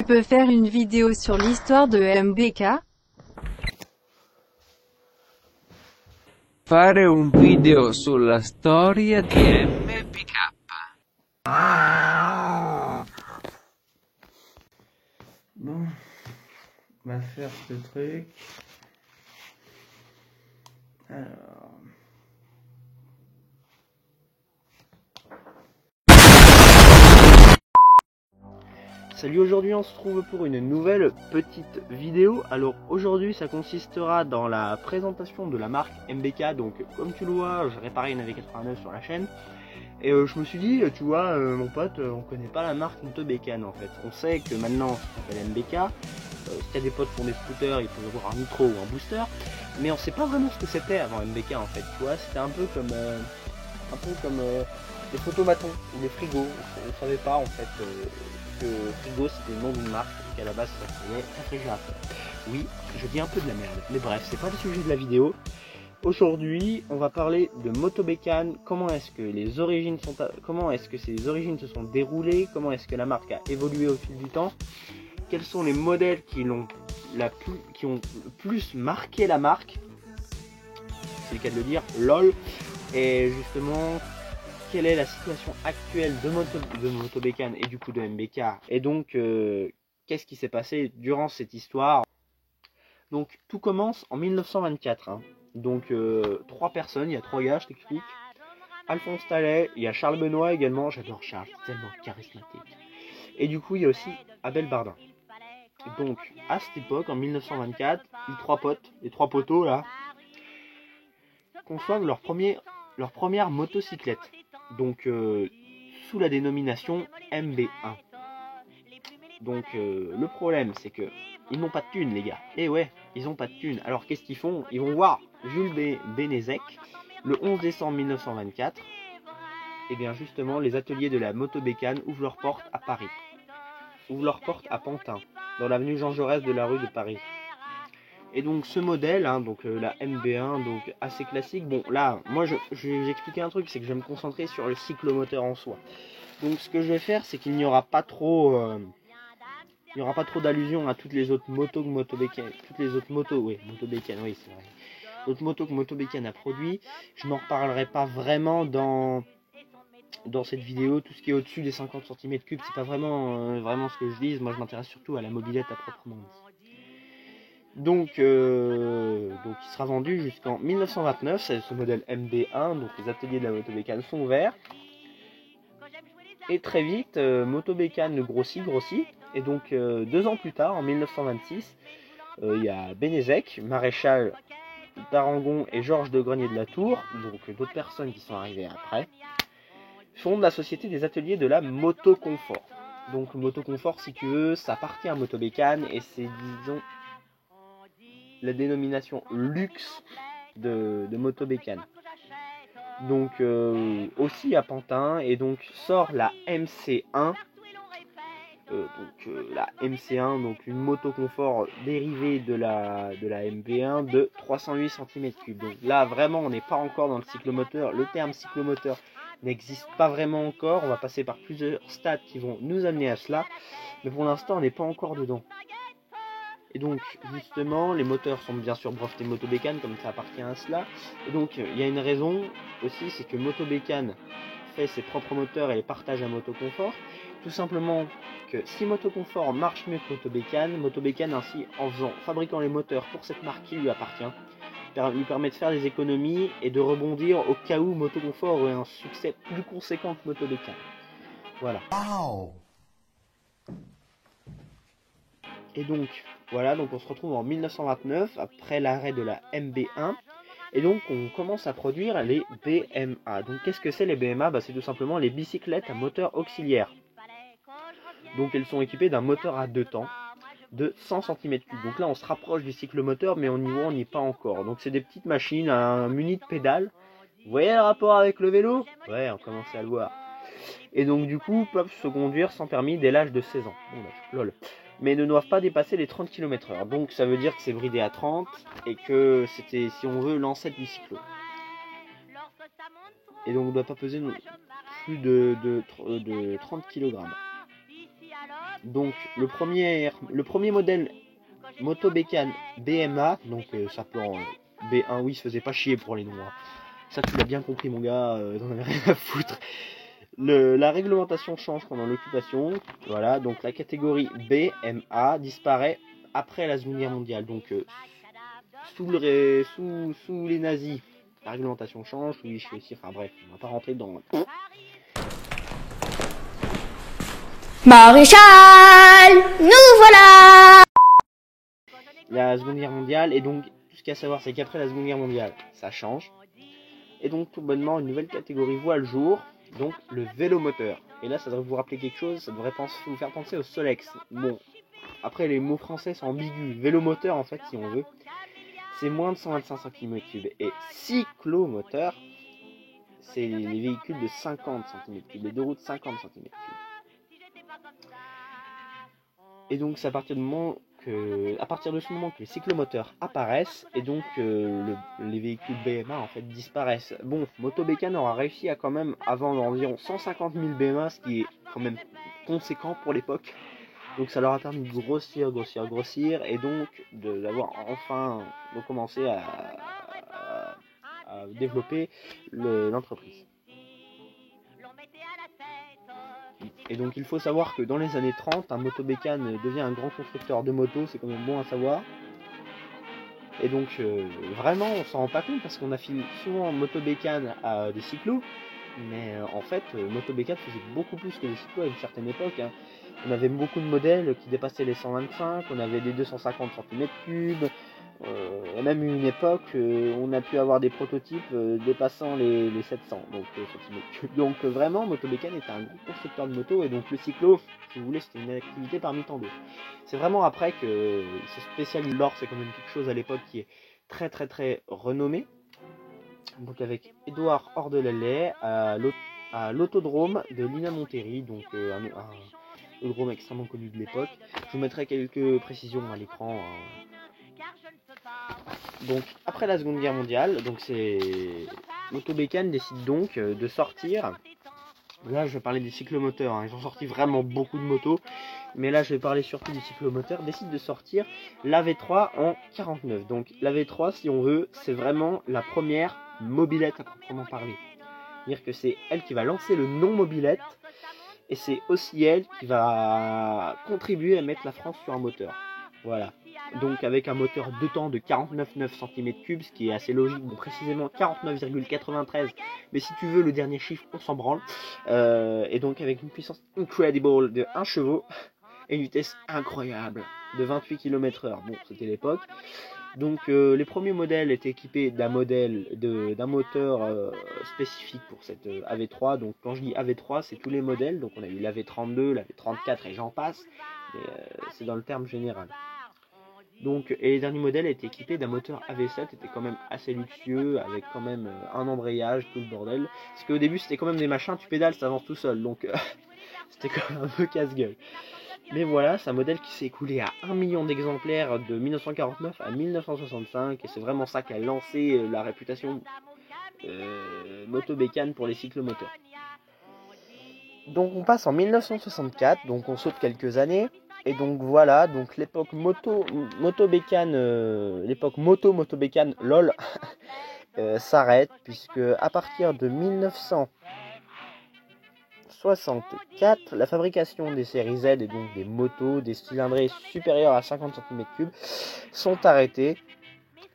peux faire une vidéo sur l'histoire de MBK? Fare un video sulla storia di MBK. Bon, on va faire ce truc. Alors... Salut, aujourd'hui on se trouve pour une nouvelle petite vidéo. Alors aujourd'hui ça consistera dans la présentation de la marque MBK. Donc comme tu le vois, j'ai réparé une AV89 sur la chaîne. Et je me suis dit, tu vois, mon pote, on connaît pas la marque Motobécane en fait. On sait que maintenant ça s'appelle MBK. Si t'as des potes qui font des scooters, il faut avoir un nitro ou un booster. Mais on sait pas vraiment ce que c'était avant MBK en fait. Tu vois, c'était un peu comme les photomatons ou les frigos. On savait pas en fait que frigo c'était le nom d'une marque et qu'à la base ça s'appelait réfrigérateur. Oui, je dis un peu de la merde. Mais bref, c'est pas le sujet de la vidéo. Aujourd'hui, on va parler de Motobécane, comment est-ce que ces origines se sont déroulées, comment est-ce que la marque a évolué au fil du temps, quels sont les modèles qui ont le plus marqué la marque, c'est le cas de le dire, LOL, et justement, quelle est la situation actuelle de Motobécane et du coup de MBK, et donc, qu'est-ce qui s'est passé durant cette histoire. Donc, tout commence en 1924, hein. Donc 3 personnes, il y a 3 gars, je t'explique. Alphonse Tallet, il y a Charles Benoît également, j'adore Charles, tellement charismatique. Et du coup il y a aussi Abel Bardin. Donc à cette époque, en 1924, les trois poteaux là, conçoivent leur première motocyclette. Donc sous la dénomination MB1. Donc le problème c'est que ils n'ont pas de thunes les gars. Et ouais, ils n'ont pas de thunes. Alors qu'est-ce qu'ils font? Ils vont voir Jules Bénézek le 11 décembre 1924. Et bien justement, les ateliers de la Motobécane ouvrent leurs portes à Paris. Ouvrent leurs portes à Pantin, dans l'avenue Jean Jaurès de la rue de Paris. Et donc ce modèle, hein, donc la MB1, donc assez classique. Bon là, moi je vais expliquer un truc, c'est que je vais me concentrer sur le cyclomoteur en soi. Donc ce que je vais faire, c'est qu'il n'y aura pas trop... il n'y aura pas trop d'allusions à toutes les autres motos que Motobécane, Motobécane, oui c'est vrai. D'autres motos que Motobécane a produit. Je n'en reparlerai pas vraiment dans cette vidéo. Tout ce qui est au-dessus des 50 cm3, c'est pas vraiment ce que je vise. Moi je m'intéresse surtout à la mobilette à proprement dit. Donc il sera vendu jusqu'en 1929, c'est ce modèle MB1, donc les ateliers de la Motobécane sont ouverts. Et très vite, Motobécane grossit. Et donc 2 ans plus tard, en 1926, il y a Bénézek, maréchal d'Arangon et Georges de Grenier de la Tour, donc d'autres personnes qui sont arrivées après, fondent la société des ateliers de la Motoconfort. Donc Motoconfort, si tu veux, ça appartient à Motobécane et c'est, disons, la dénomination luxe de Motobécane. Donc aussi à Pantin, et donc sort la MC1. La MC1, donc une moto confort dérivée de la MP1 de 308 cm3. Donc là vraiment on n'est pas encore dans le cyclomoteur. Le terme cyclomoteur n'existe pas vraiment encore. On va passer par plusieurs stades qui vont nous amener à cela. Mais pour l'instant on n'est pas encore dedans. Et donc justement les moteurs sont bien sûr brevetés Motobécane comme ça appartient à cela. Et donc il y a une raison aussi, c'est que Motobécane fait ses propres moteurs et les partage à Motoconfort. Tout simplement que si Motoconfort marche mieux que Motobécane ainsi, en fabriquant les moteurs pour cette marque qui lui appartient, lui permet de faire des économies et de rebondir au cas où Motoconfort aurait un succès plus conséquent que Motobécane. Voilà. Wow. Et donc, voilà, donc on se retrouve en 1929, après l'arrêt de la MB1. Et donc on commence à produire les BMA. Donc qu'est-ce que c'est les BMA? C'est tout simplement les bicyclettes à moteur auxiliaire. Donc elles sont équipées d'un moteur à 2 temps de 100 cm3. Donc là on se rapproche du cyclomoteur, mais on n'y est pas encore. Donc c'est des petites machines munies de pédales. Vous voyez le rapport avec le vélo? Ouais, on commence à le voir. Et donc du coup peuvent se conduire sans permis dès l'âge de 16 ans. Bon, lol. Mais ne doivent pas dépasser les 30 km/h. Donc ça veut dire que c'est bridé à 30 et que c'était, si on veut, l'ancêtre du cyclo. Et donc on ne doit pas peser plus de 30 kg. Donc le premier modèle moto bécane BMA, donc s'appelant B1, oui, il se faisait pas chier pour les noms. Hein. Ça tu l'as bien compris mon gars, t'en avais rien à foutre. La réglementation change pendant l'occupation, voilà, donc la catégorie BMA disparaît après la Seconde Guerre mondiale. Donc sous les nazis, la réglementation change, sous les aussi, enfin bref, on va pas rentrer dans... Maréchal, nous voilà. La Seconde Guerre mondiale, et donc tout ce qu'il y a à savoir c'est qu'après la Seconde Guerre mondiale, ça change. Et donc tout bonnement, une nouvelle catégorie voit le jour, donc le vélomoteur. Et là ça devrait vous rappeler quelque chose, ça devrait vous faire penser au Solex. Bon, après les mots français sont ambigus. Vélomoteur en fait si on veut, c'est moins de 125 cm3. Et cyclomoteur, c'est les véhicules de 50 cm3, les deux roues de 50 cm3. Et donc c'est à partir de ce moment que les cyclomoteurs apparaissent et donc les véhicules BMA en fait disparaissent. Bon, Motobécane aura réussi à quand même à vendre environ 150 000 BMA, ce qui est quand même conséquent pour l'époque. Donc ça leur a permis de grossir et donc d'avoir enfin commencé à développer l'entreprise. Et donc il faut savoir que dans les années 30, un Motobécane devient un grand constructeur de motos, c'est quand même bon à savoir. Et donc vraiment on s'en rend pas compte parce qu'on affile souvent Motobécane à des cyclos, mais en fait Motobécane faisait beaucoup plus que des cyclos à une certaine époque. Hein. On avait beaucoup de modèles qui dépassaient les 125, on avait des 250 cm3, et même une époque on a pu avoir des prototypes dépassant les 700 cm3. Donc vraiment Motobécane était un gros constructeur de motos et donc le cyclo, si vous voulez, c'était une activité parmi tant d'autres. C'est vraiment après que ce spécial l'or, c'est quand même quelque chose à l'époque qui est très très très renommé. Donc avec Édouard Ordelelay à l'autodrome de Lina Monterrey, donc un autodrome extrêmement connu de l'époque. Je vous mettrai quelques précisions à l'écran. Donc après la Seconde Guerre mondiale, donc c'est Motobécane décide donc de sortir. Là je vais parler des cyclomoteurs, hein. Ils ont sorti vraiment beaucoup de motos, mais là je vais parler surtout des cyclomoteurs. Décide de sortir la V3 en 49. Donc la V3, si on veut, c'est vraiment la première mobilette à proprement parler. C'est-à-dire que c'est elle qui va lancer le nom mobilette, et c'est aussi elle qui va contribuer à mettre la France sur un moteur. Voilà. Donc avec un moteur 2 temps de 49,9 cm3, ce qui est assez logique, donc précisément 49,93. Mais si tu veux le dernier chiffre, on s'en branle. Et donc avec une puissance incredible de 1 cheval et une vitesse incroyable de 28 km/h. Bon, c'était l'époque. Donc les premiers modèles étaient équipés d'un moteur spécifique pour cette AV3. Donc quand je dis AV3, c'est tous les modèles. Donc on a eu l'AV32, l'AV34 et j'en passe. Mais c'est dans le terme général. Donc, et les derniers modèles étaient équipés d'un moteur AV7, était quand même assez luxueux, avec quand même un embrayage, tout le bordel. Parce qu'au début c'était quand même des machins, tu pédales, ça avance tout seul, donc c'était quand même un peu casse-gueule. Mais voilà, c'est un modèle qui s'est écoulé à 1 million d'exemplaires de 1949 à 1965, et c'est vraiment ça qui a lancé la réputation Motobécane pour les cyclomoteurs. Donc on passe en 1964, donc on saute quelques années. Et donc voilà, donc l'époque Motobécane, l'époque Motobécane LOL s'arrête, puisque à partir de 1964, la fabrication des séries Z et donc des motos, des cylindrées supérieures à 50 cm3 sont arrêtées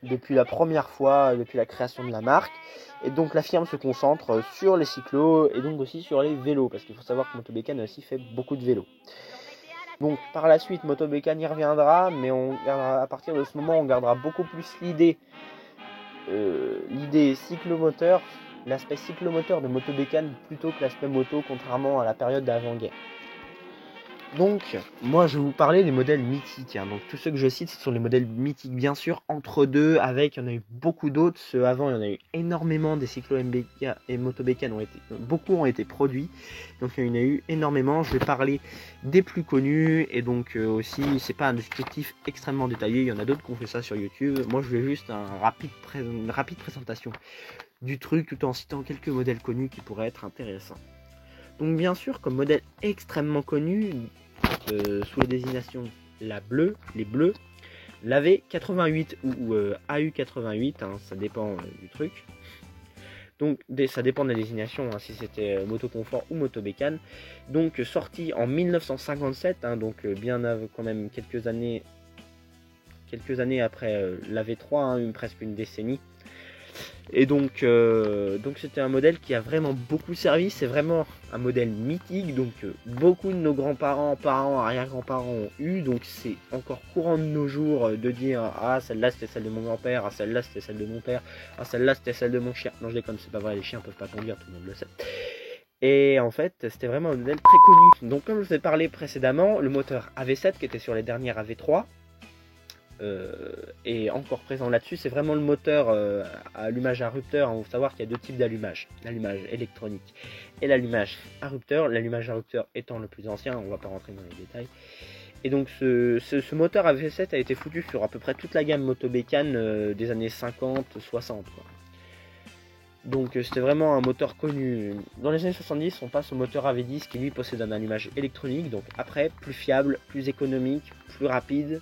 depuis la première fois, depuis la création de la marque. Et donc la firme se concentre sur les cyclos et donc aussi sur les vélos, parce qu'il faut savoir que Motobécane a aussi fait beaucoup de vélos. Donc par la suite, Motobécane y reviendra, mais à partir de ce moment, on gardera beaucoup plus l'idée cyclomoteur, l'aspect cyclomoteur de Motobécane plutôt que l'aspect moto, contrairement à la période d'avant-guerre. Donc, moi je vais vous parler des modèles mythiques. Hein. Donc tous ceux que je cite, ce sont les modèles mythiques, bien sûr, entre deux, avec, il y en a eu beaucoup d'autres. Ceux avant, il y en a eu énormément, des cyclos MBK et Motobécane beaucoup ont été produits. Donc il y en a eu énormément. Je vais parler des plus connus, et donc aussi, c'est pas un descriptif extrêmement détaillé, il y en a d'autres qui ont fait ça sur YouTube. Moi je vais juste une rapide présentation du truc, tout en citant quelques modèles connus qui pourraient être intéressants. Donc bien sûr, comme modèle extrêmement connu, sous la désignation la bleue, les bleus, la V88 ou AU88, hein, ça dépend du truc. Donc ça dépend de la désignation, hein, si c'était moto confort ou moto bécane. Donc sorti en 1957, hein, donc bien quand même quelques années après la V3, hein, presque une décennie. Et donc c'était un modèle qui a vraiment beaucoup servi, c'est vraiment un modèle mythique, donc beaucoup de nos grands-parents, parents, arrière-grands-parents ont eu, donc c'est encore courant de nos jours de dire ah celle-là c'était celle de mon grand-père, ah celle-là c'était celle de mon père, ah celle-là c'était celle de mon chien. Non je déconne, c'est pas vrai, les chiens peuvent pas conduire, tout le monde le sait. Et en fait c'était vraiment un modèle très connu. Donc comme je vous ai parlé précédemment, le moteur AV7 qui était sur les dernières AV3, et encore présent là-dessus, c'est vraiment le moteur à allumage à rupteur. Il faut savoir qu'il y a deux types d'allumage, l'allumage électronique et l'allumage à rupteur. L'allumage à rupteur étant le plus ancien, on va pas rentrer dans les détails. Et donc ce moteur AV7 a été foutu sur à peu près toute la gamme moto-bécane des années 50-60 quoi. Donc c'était vraiment un moteur connu. Dans les années 70, on passe au moteur AV10 qui lui possède un allumage électronique, donc après plus fiable, plus économique, plus rapide,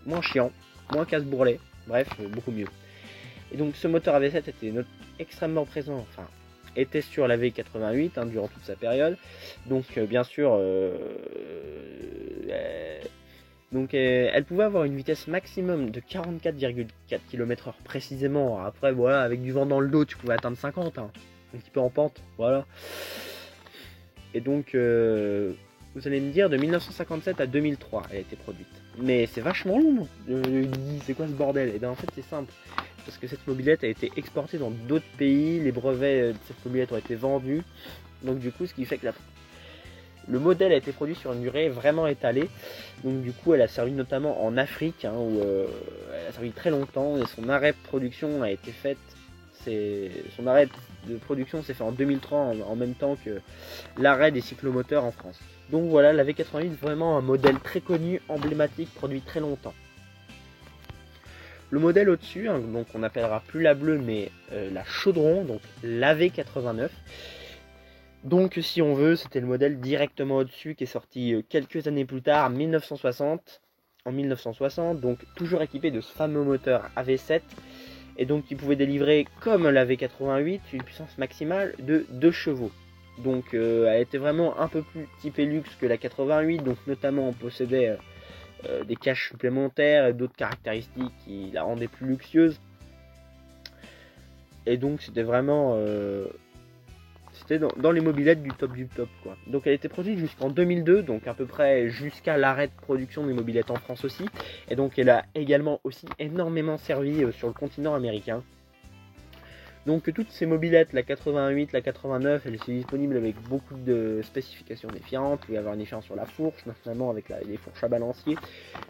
moins chiant, moins casse-bourrelet, bref, beaucoup mieux. Et donc ce moteur AV7 était extrêmement présent, enfin était sur la V88 hein, durant toute sa période. Donc bien sûr, elle pouvait avoir une vitesse maximum de 44,4 km/h précisément. Après voilà, avec du vent dans le dos, tu pouvais atteindre 50, hein, un petit peu en pente, voilà. Et donc vous allez me dire, de 1957 à 2003, elle a été produite. Mais c'est vachement long. C'est quoi ce bordel? Et bien en fait c'est simple. Parce que cette mobilette a été exportée dans d'autres pays. Les brevets de cette mobilette ont été vendus. Donc du coup, ce qui fait que le modèle a été produit sur une durée vraiment étalée. Donc du coup, elle a servi notamment en Afrique, hein, où elle a servi très longtemps. Et son arrêt de production a été fait. Son arrêt de production s'est fait en 2003, en même temps que l'arrêt des cyclomoteurs en France. Donc voilà, la V88 est vraiment un modèle très connu, emblématique, produit très longtemps. Le modèle au-dessus, hein, donc on appellera plus la bleue mais la chaudron, donc la V89. Donc si on veut, c'était le modèle directement au-dessus qui est sorti quelques années plus tard, en 1960, donc toujours équipé de ce fameux moteur AV7. Et donc qui pouvait délivrer, comme la V88, une puissance maximale de 2 chevaux. Donc elle était vraiment un peu plus typée luxe que la 88, donc notamment on possédait des caches supplémentaires et d'autres caractéristiques qui la rendaient plus luxueuse. Et donc c'était vraiment c'était dans les mobilettes du top quoi. Donc elle était produite jusqu'en 2002, donc à peu près jusqu'à l'arrêt de production des mobilettes en France aussi. Et donc elle a également aussi énormément servi sur le continent américain. Donc toutes ces mobilettes, la 88, la 89, elles sont disponibles avec beaucoup de spécifications différentes. Vous pouvez avoir une différence sur la fourche, notamment avec les fourches à balancier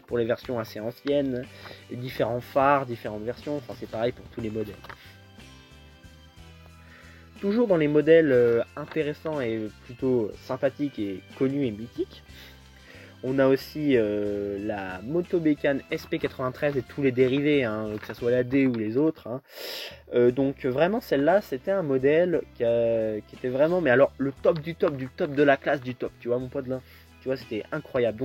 pour les versions assez anciennes, et différents phares, différentes versions, enfin c'est pareil pour tous les modèles. Toujours dans les modèles intéressants et plutôt sympathiques et connus et mythiques, on a aussi la Moto Bécane SP93 et tous les dérivés, hein, que ce soit la D ou les autres. Hein. Donc vraiment celle-là, c'était un modèle qui était vraiment, mais alors le top du top de la classe du top, tu vois mon pote là, tu vois c'était incroyable.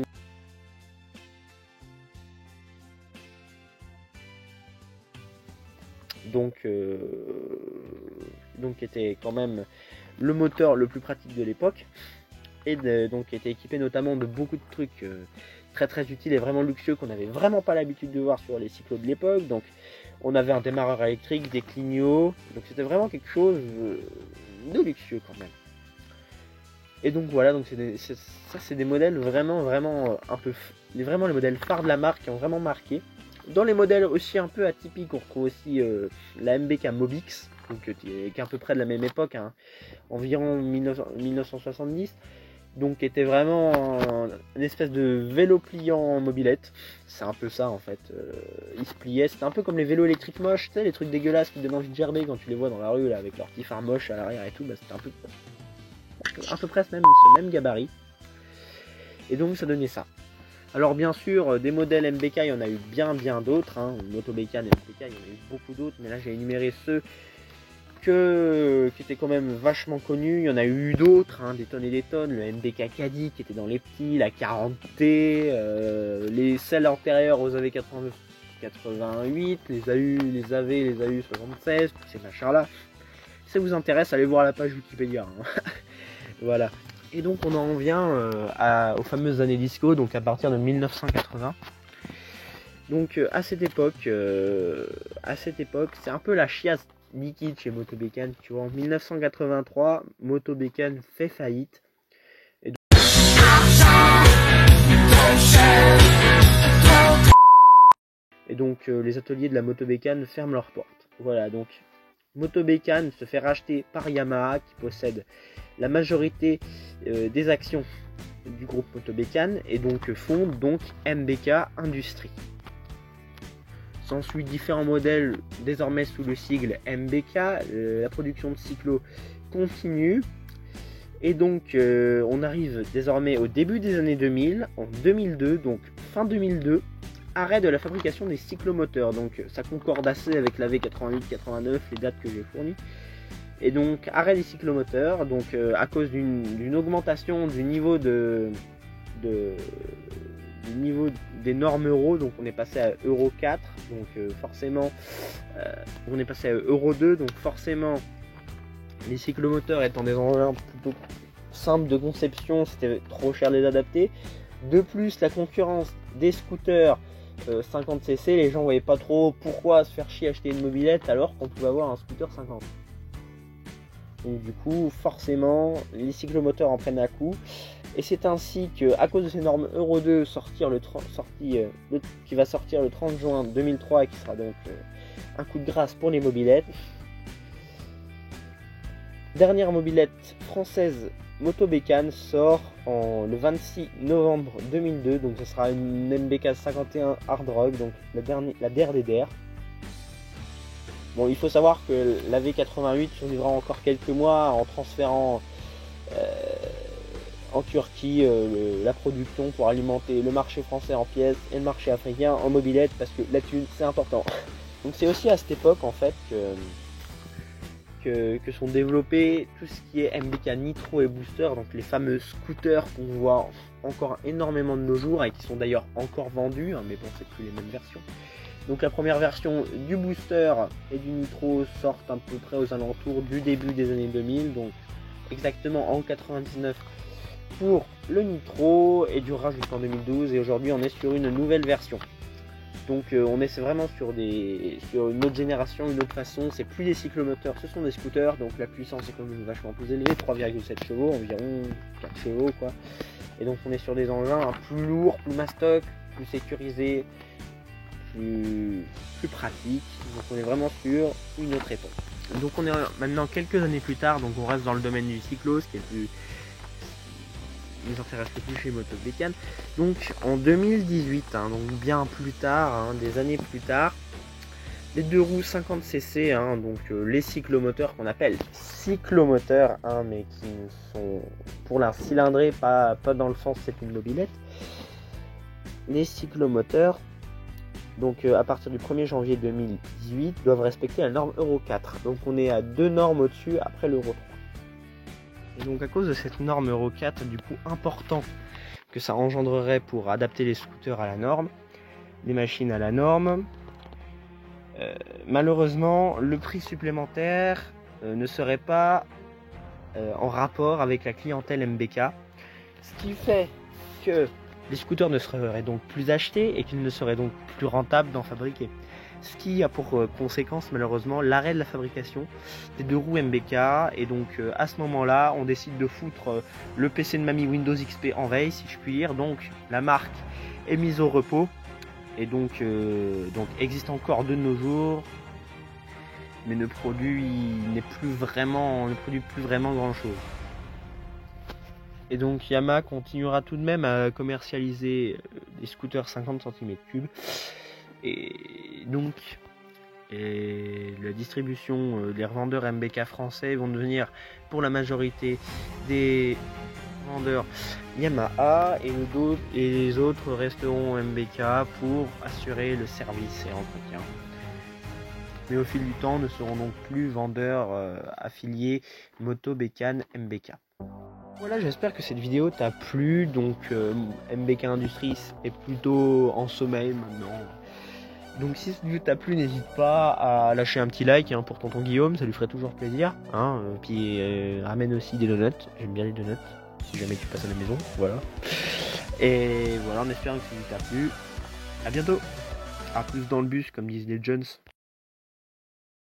Donc était quand même le moteur le plus pratique de l'époque. Et donc était équipé notamment de beaucoup de trucs très très utiles et vraiment luxueux qu'on n'avait vraiment pas l'habitude de voir sur les cyclos de l'époque. Donc on avait un démarreur électrique, des clignots, donc c'était vraiment quelque chose de luxueux quand même. Et donc voilà, donc c'est des modèles vraiment un peu, vraiment les modèles phares de la marque qui ont vraiment marqué. Dans les modèles aussi un peu atypiques, on retrouve aussi la MBK Mobix, donc, qui est à peu près de la même époque, hein, environ 1970. Donc était vraiment une espèce de vélo pliant en mobilette. C'est un peu ça en fait. Il se pliait, c'était un peu comme les vélos électriques moches, tu sais, les trucs dégueulasses qui te donnent envie de gerber quand tu les vois dans la rue là, avec leurs petits phares moches à l'arrière et tout. Bah, c'était à peu près ce même gabarit. Et donc ça donnait ça. Alors bien sûr, des modèles MBK, il y en a eu bien d'autres. Hein. Moto Bécane et MBK, il y en a eu beaucoup d'autres. Mais là j'ai énuméré ceux qui était quand même vachement connu. Il y en a eu d'autres, hein, des tonnes et des tonnes. Le MBK Caddy qui était dans les petits, la 40T, les celles antérieures aux AV89, 88, les AV 76, tous ces machins-là. Si ça vous intéresse, allez voir la page Wikipédia. Hein. Voilà. Et donc on en vient aux fameuses années disco, donc à partir de 1980. Donc à cette époque, c'est un peu la chiasse liquide chez Moto Bécane. Tu vois, en 1983, Moto Bécane fait faillite. Et donc les ateliers de la Moto Bécane ferment leurs portes. Voilà, donc Moto Bécane se fait racheter par Yamaha qui possède la majorité des actions du groupe Moto Bécane et donc fonde donc MBK Industrie. S'ensuit différents modèles désormais sous le sigle MBK, la production de cyclos continue et donc on arrive désormais au début des années 2000, en 2002, donc fin 2002, arrêt de la fabrication des cyclomoteurs, donc ça concorde assez avec la V88-89, les dates que j'ai fournies. Et donc arrêt des cyclomoteurs, donc à cause d'une augmentation du niveau du niveau des normes Euro, donc on est passé à Euro 4, donc forcément on est passé à Euro 2, donc forcément les cyclomoteurs étant des engins plutôt simples de conception, c'était trop cher de les adapter. De plus, la concurrence des scooters 50cc, les gens voyaient pas trop pourquoi se faire chier acheter une mobilette alors qu'on pouvait avoir un scooter 50. Donc du coup, forcément, les cyclomoteurs en prennent à coup. Et c'est ainsi que, à cause de ces normes Euro 2 qui va sortir le 30 juin 2003 et qui sera donc un coup de grâce pour les mobilettes. Dernière mobilette française Moto Bécane sort le 26 novembre 2002, donc ce sera une MBK 51 Hard Rock, donc la der des der. Bon, il faut savoir que la V88 survivra encore quelques mois en transférant en Turquie la production pour alimenter le marché français en pièces et le marché africain en mobilette, parce que la thune c'est important. Donc c'est aussi à cette époque en fait que sont développés tout ce qui est MBK Nitro et Booster, donc les fameux scooters qu'on voit encore énormément de nos jours et qui sont d'ailleurs encore vendus, hein, mais bon, c'est plus les mêmes versions. Donc la première version du Booster et du Nitro sortent à peu près aux alentours du début des années 2000, donc exactement en 99 pour le Nitro, et durera jusqu'en 2012, et aujourd'hui on est sur une nouvelle version. Donc on est vraiment sur une autre génération, une autre façon. C'est plus des cyclomoteurs, ce sont des scooters, donc la puissance est quand même vachement plus élevée, 3,7 chevaux, environ 4 chevaux quoi. Et donc on est sur des engins plus lourds, plus mastoc, plus sécurisés, plus pratiques. Donc on est vraiment sur une autre époque. Donc on est maintenant quelques années plus tard, donc on reste dans le domaine du cyclo, ce qui est plus nous intéresse le plus chez Moto Bécane. Donc en 2018, hein, donc bien plus tard, hein, des années plus tard, les deux roues 50cc, hein, donc les cyclomoteurs qu'on appelle cyclomoteurs, hein, mais qui sont pour la cylindrée, pas dans le sens c'est une mobilette. Les cyclomoteurs, donc à partir du 1er janvier 2018, doivent respecter la norme Euro 4. Donc on est à 2 normes au-dessus après l'Euro 3. Et donc à cause de cette norme Euro 4, du coup important que ça engendrerait pour adapter les scooters à la norme, les machines à la norme, malheureusement le prix supplémentaire ne serait pas en rapport avec la clientèle MBK, ce qui fait que les scooters ne seraient donc plus achetés et qu'ils ne seraient donc plus rentables d'en fabriquer. Ce qui a pour conséquence malheureusement l'arrêt de la fabrication des deux roues MBK, et donc à ce moment-là on décide de foutre le PC de mamie Windows XP en veille, si je puis dire. Donc la marque est mise au repos et donc existe encore de nos jours, mais ne produit plus vraiment grand chose. Et donc Yamaha continuera tout de même à commercialiser des scooters 50 cm3. Et donc la distribution des revendeurs MBK français vont devenir pour la majorité des vendeurs Yamaha, et les autres resteront MBK pour assurer le service et l'entretien. mais au fil du temps ne seront donc plus vendeurs affiliés Moto Bécane MBK. Voilà, j'espère que cette vidéo t'a plu. Donc MBK Industries est plutôt en sommeil maintenant. Donc si cette vidéo t'a plu, n'hésite pas à lâcher un petit like pour tonton Guillaume, ça lui ferait toujours plaisir. Puis ramène aussi des donuts, j'aime bien les donuts, si jamais tu passes à la maison, voilà. Et voilà, en espérant que ça t'a plu. À bientôt. À plus dans le bus, comme disent les Jones.